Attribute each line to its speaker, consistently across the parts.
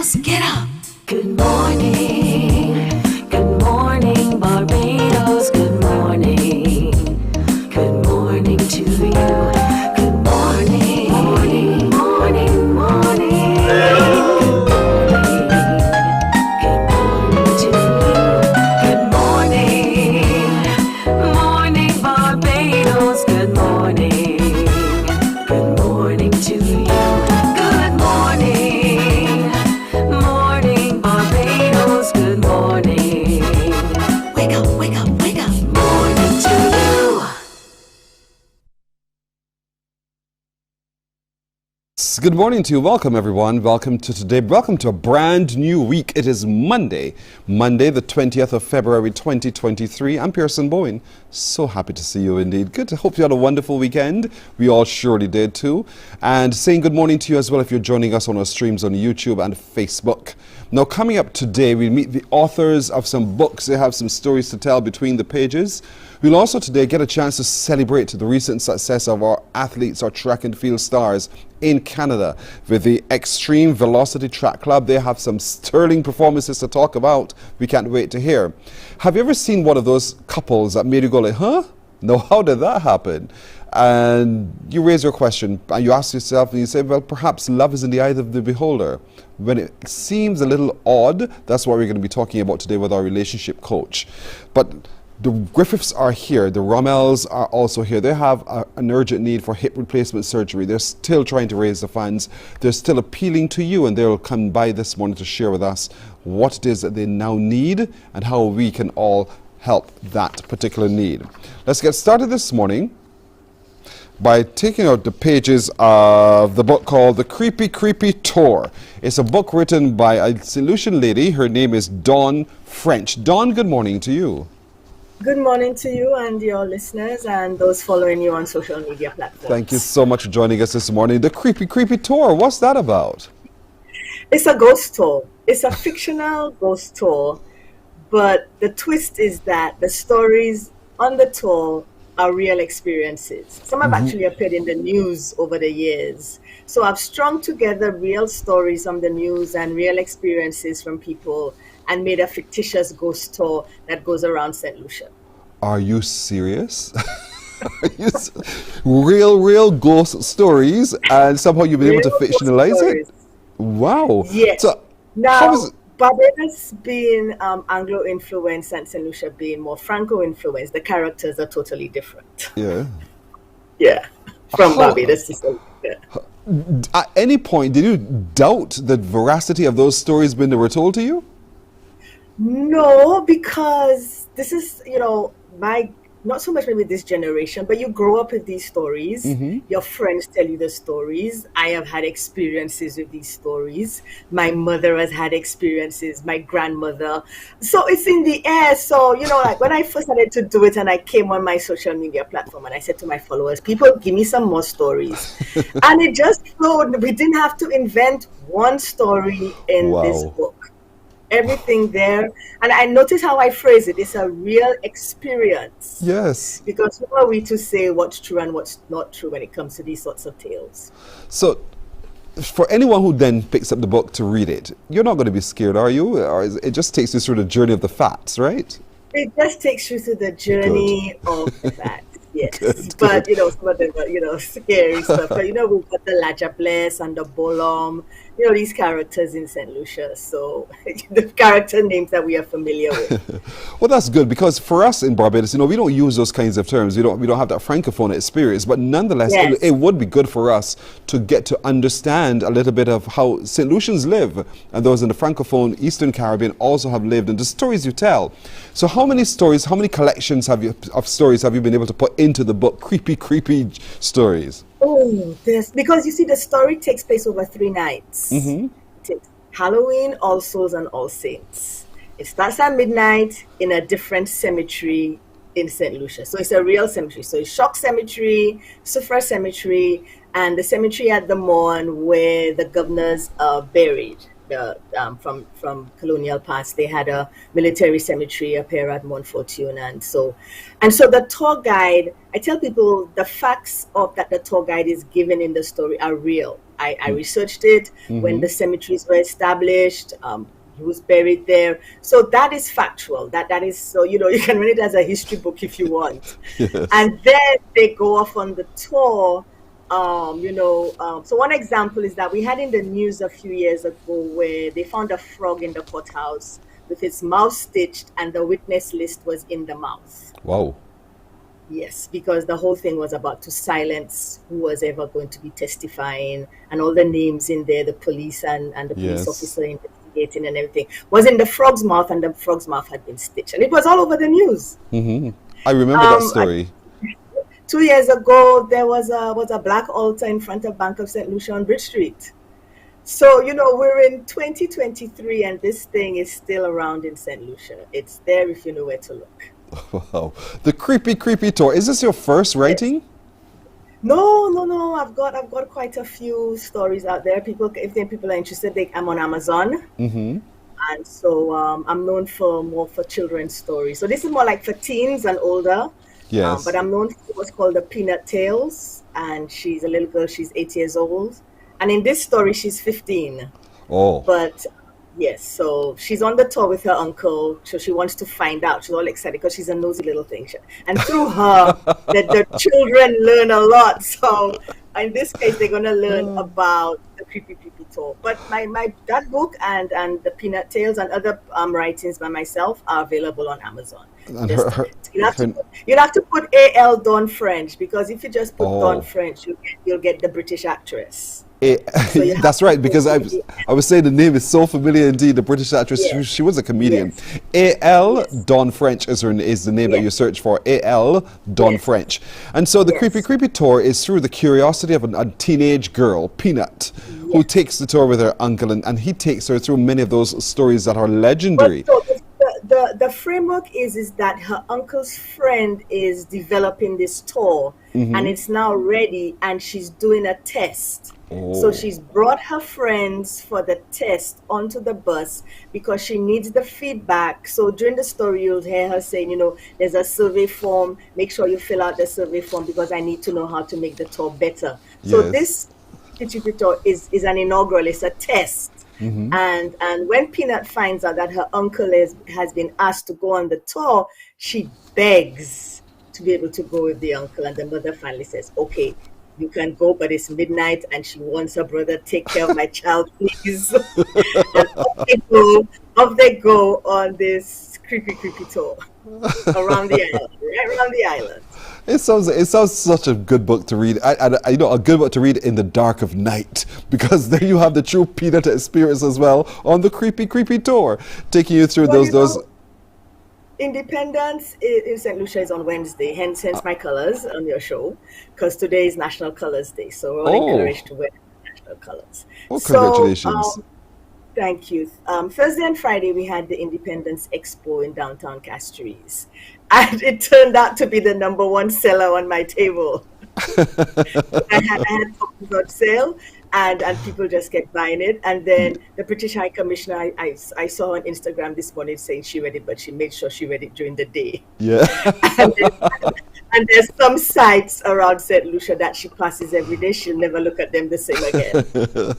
Speaker 1: Barbados, get up. Good morning. Good morning, Barbados. Good morning. Good morning to you. Good morning. Morning, morning, morning. Good morning to you. Good morning. Morning, Barbados. Good morning. Good morning to you. Good morning. Morning, Barbados. Good morning. Wake up, wake up, wake up. Morning to you.
Speaker 2: Good morning to you. Welcome, everyone. Welcome to today. Welcome to a brand new week. It is Monday, the 20th of February, 2023. I'm Pearson Bowen. So happy to see you indeed. Good. I hope you had a wonderful weekend. We all surely did too. And saying good morning to you as well if you're joining us on our streams on YouTube and Facebook. Now, coming up today, we meet the authors of some books. They have some stories to tell between the pages. We'll also today get a chance to celebrate the recent success of our athletes, our track and field stars in Canada with the Extreme Velocity Track Club. They have some sterling performances to talk about. We can't wait to hear. Have you ever seen one of those couples that made you go like, huh? No, how did that happen? And you raise your question and you ask yourself and you say, well, perhaps love is in the eye of the beholder. When it seems a little odd, that's what we're going to be talking about today with our relationship coach. But the Griffiths are here. The Rommels are also here. They have an urgent need for hip replacement surgery. They're still trying to raise the funds. They're still appealing to you, and they'll come by this morning to share with us what it is that they now need and how we can all help that particular need. Let's get started this morning by taking out the pages of the book called The Creepy, Creepy Tour. It's a book written by a Saint Lucian lady. Her name is Dawn French. Dawn, good morning to you.
Speaker 3: Good morning to you and your listeners and those following you on social media platforms.
Speaker 2: Thank you so much for joining us this morning. The Creepy, Creepy Tour, what's that about?
Speaker 3: It's a ghost tour. It's a fictional ghost tour, but the twist is that the stories on the tour are real experiences. Some have actually appeared in the news over the years. So I've strung together real stories from the news and real experiences from people and made a fictitious ghost tour that goes around Saint Lucia.
Speaker 2: Are you serious? Real ghost stories, and somehow you've been able to fictionalize it? Wow.
Speaker 3: Yes.
Speaker 2: So,
Speaker 3: now, Barbados being Anglo-influenced and Saint Lucia being more Franco-influenced, the characters are totally different.
Speaker 2: Yeah.
Speaker 3: Yeah. From Barbados to Saint Lucia.
Speaker 2: At any point, did you doubt the veracity of those stories when they were told to you?
Speaker 3: No, because this is, not so much maybe this generation, but you grow up with these stories. Your friends tell you the stories. I have had experiences with these stories. My mother has had experiences, my grandmother. So it's in the air. So, like when I first started to do it and I came on my social media platform and I said to my followers, people, give me some more stories. And it just flowed. We didn't have to invent one story in this book. Everything there, and I notice how I phrase it. It's a real experience.
Speaker 2: Yes.
Speaker 3: Because who are we to say what's true and what's not true when it comes to these sorts of tales?
Speaker 2: So, for anyone who then picks up the book to read it, you're not going to be scared, are you? Or it just takes you through the journey of the facts, right?
Speaker 3: It just takes you through the journey of the facts. Yes,
Speaker 2: Good.
Speaker 3: some of them are, scary stuff. But, we've got the Laja Bless and the Bolom, these characters in Saint Lucia. So the character names that we are familiar with.
Speaker 2: Well, that's good, because for us in Barbados, we don't use those kinds of terms. We don't have that francophone experience. But nonetheless,
Speaker 3: Yes.
Speaker 2: it would be good for us to get to understand a little bit of how Saint Lucians live, and those in the francophone Eastern Caribbean also have lived, and the stories you tell. So how many collections of stories have you been able to put into the book? Creepy stories.
Speaker 3: Oh, because you see, the story takes place over 3 nights. It takes Halloween, All Souls, and All Saints. It starts at midnight in a different cemetery in Saint Lucia. So it's a real cemetery. So it's Shock Cemetery, Sufra Cemetery, and the cemetery at the Morn where the governors are buried. From colonial past, they had a military cemetery up here at Mont Fortune, and so the tour guide. I tell people the facts of that the tour guide is given in the story are real. I researched it when the cemeteries were established. He was buried there. So that is factual. That is, so, you can read it as a history book if you want.
Speaker 2: Yes.
Speaker 3: And then they go off on the tour. So one example is that we had in the news a few years ago where they found a frog in the courthouse with its mouth stitched, and the witness list was in the mouth.
Speaker 2: Wow.
Speaker 3: Yes, because the whole thing was about to silence who was ever going to be testifying, and all the names in there, the police and the police
Speaker 2: Yes.
Speaker 3: officer investigating and everything, was in the frog's mouth, and the frog's mouth had been stitched. And it was all over the news.
Speaker 2: I remember that story.
Speaker 3: 2 years ago, there was a black altar in front of Bank of Saint Lucia on Bridge Street. So, we're in 2023, and this thing is still around in Saint Lucia. It's there if you know where to look.
Speaker 2: Wow. The creepy tour. Is this your first writing?
Speaker 3: No. I've got quite a few stories out there. If people are interested, I'm on Amazon. And so I'm known more for children's stories. So this is more like for teens and older.
Speaker 2: Yes.
Speaker 3: But I'm known for what's called the Peanut Tales. And she's a little girl. She's 8 years old. And in this story, she's 15.
Speaker 2: Oh.
Speaker 3: But yes, so she's on the tour with her uncle. So she wants to find out. She's all excited because she's a nosy little thing. And through her, the children learn a lot. So in this case, they're going to learn about the creepy tour. But that book and the Peanut Tales and other writings by myself are available on Amazon.
Speaker 2: And
Speaker 3: You'll have to put A.L. Dawn French, because if you just put Dawn French, you'll get the British actress.
Speaker 2: That's right, because I was saying the name is so familiar indeed. The British actress,
Speaker 3: Yes.
Speaker 2: she was a comedian.
Speaker 3: Yes.
Speaker 2: A.L.
Speaker 3: Yes.
Speaker 2: Dawn French is the name that
Speaker 3: Yes.
Speaker 2: you search for. A.L. Dawn
Speaker 3: Yes.
Speaker 2: French. And so the
Speaker 3: Yes.
Speaker 2: creepy tour is through the curiosity of a teenage girl, Peanut, who takes the tour with her uncle, and he takes her through many of those stories that are legendary.
Speaker 3: But so the framework is that her uncle's friend is developing this tour, and it's now ready, and she's doing a test. So she's brought her friends for the test onto the bus because she needs the feedback. So during the story, you'll hear her saying, there's a survey form. Make sure you fill out the survey form because I need to know how to make the tour better. So
Speaker 2: Yes.
Speaker 3: this Kitchen tour is an inaugural. It's a test. And when Peanut finds out that her uncle has been asked to go on the tour, she begs to be able to go with the uncle. And the mother finally says, okay, you can go, but it's midnight, and she wants her brother, take care of my child, please. And off they go on this creepy tour around the island, right around the island.
Speaker 2: It sounds such a good book to read. A good book to read in the dark of night, because then you have the true Peanut experience as well on the creepy tour, taking you through those.
Speaker 3: Independence in St. Lucia is on Wednesday, hence my colors on your show, because today is National Colors Day, so we're all encouraged to wear national colors.
Speaker 2: Oh, congratulations.
Speaker 3: So, thank you. Thursday and Friday, we had the Independence Expo in downtown Castries, and it turned out to be the #1 seller on my table. I had copies on sale, and people just kept buying it. And then the British High Commissioner, I saw on Instagram this morning saying she read it, but she made sure she read it during the day.
Speaker 2: Yeah.
Speaker 3: And there's some sites around St. Lucia that she passes every day. She'll never look at them the same again.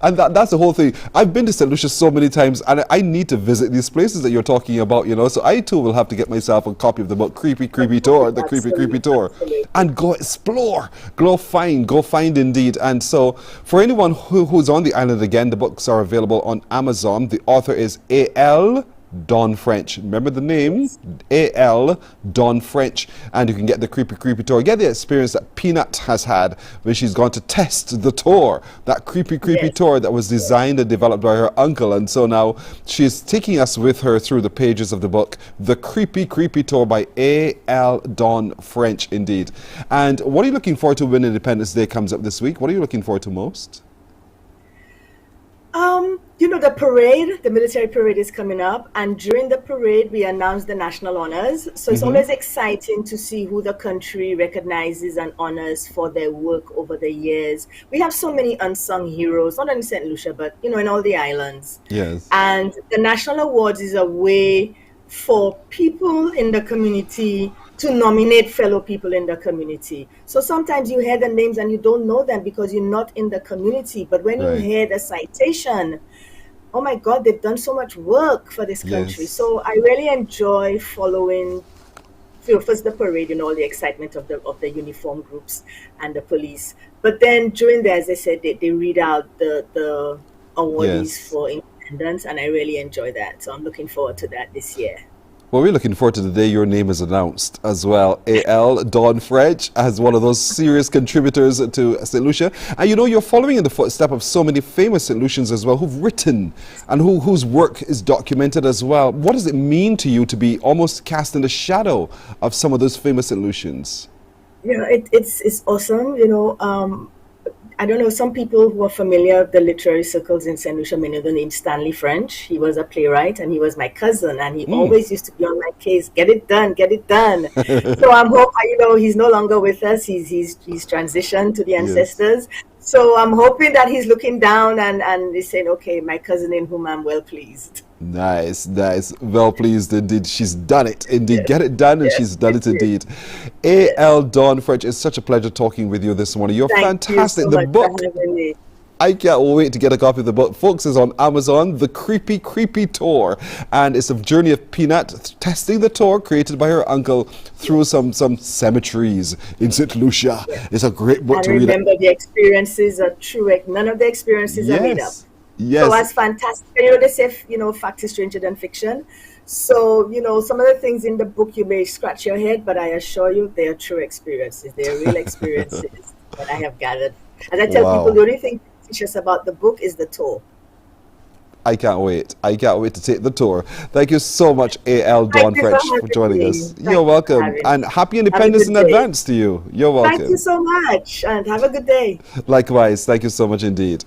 Speaker 2: And that's the whole thing. I've been to St. Lucia so many times, and I need to visit these places that you're talking about, So I too will have to get myself a copy of the book, Creepy Tour, the Creepy Tour,
Speaker 3: Absolutely.
Speaker 2: and go explore, go find indeed. And so for anyone who's on the island again, the books are available on Amazon. The author is A.L. Dawn French. Remember the name? A.L. Dawn French. And you can get the creepy tour. Get the experience that Peanut has had when she's gone to test the tour. That creepy tour that was designed and developed by her uncle. And so now she's taking us with her through the pages of the book, The Creepy Tour by A.L. Dawn French, indeed. And what are you looking forward to when Independence Day comes up this week? What are you looking forward to most?
Speaker 3: The parade, the military parade is coming up, and during the parade we announce the national honors. So it's always exciting to see who the country recognizes and honors for their work over the years. We have so many unsung heroes, not only in St. Lucia, but in all the islands.
Speaker 2: Yes.
Speaker 3: And the national awards is a way for people in the community to nominate fellow people in the community. So sometimes you hear the names and you don't know them because you're not in the community. But when you
Speaker 2: Right.
Speaker 3: hear the citation, oh my God, they've done so much work for this country.
Speaker 2: Yes.
Speaker 3: So I really enjoy following, first the parade, all the excitement of the uniform groups and the police. But then during the, as I said, they read out the awardees
Speaker 2: Yes.
Speaker 3: for independence, and I really enjoy that. So I'm looking forward to that this year.
Speaker 2: Well, we're looking forward to the day your name is announced as well. A.L. Dawn French as one of those serious contributors to St. Lucia. And you're following in the footstep of so many famous St. Lucians as well who've written and whose work is documented as well. What does it mean to you to be almost cast in the shadow of some of those famous St. Lucians?
Speaker 3: It's awesome. I don't know, some people who are familiar with the literary circles in Saint Lucia may know the name Stanley French. He was a playwright and he was my cousin, and he always used to be on my case, get it done, get it done. So I'm hoping, he's no longer with us. He's transitioned to the ancestors. So I'm hoping that he's looking down and he's saying, okay, my cousin in whom I'm well pleased.
Speaker 2: Nice. Well pleased indeed. She's done it indeed.
Speaker 3: Yes.
Speaker 2: Get it done, and
Speaker 3: Yes,
Speaker 2: she's done it
Speaker 3: yes.
Speaker 2: indeed. A.L. Dawn French, it's such a pleasure talking with you this morning. You're
Speaker 3: Thank
Speaker 2: fantastic.
Speaker 3: you
Speaker 2: The
Speaker 3: so much
Speaker 2: book,
Speaker 3: for having me.
Speaker 2: I can't wait to get a copy of the book. Folks, is on Amazon, The Creepy Tour. And it's a journey of Peanut testing the tour created by her uncle through some cemeteries in St. Lucia. It's a great book
Speaker 3: And
Speaker 2: to read.
Speaker 3: remember, the experiences are true. None of the experiences are made up.
Speaker 2: Yes.
Speaker 3: So that's fantastic. They say, fact is stranger than fiction. So, some of the things in the book, you may scratch your head, but I assure you, they are true experiences. They are real experiences that I have gathered. And I tell people, the only thing fictitious about the book is the tour.
Speaker 2: I can't wait. I can't wait to take the tour. Thank you so much, A.L. Dawn French, for joining us. You're welcome. And happy Independence in advance to you. You're welcome.
Speaker 3: Thank you so much, and have a good day.
Speaker 2: Likewise. Thank you so much indeed.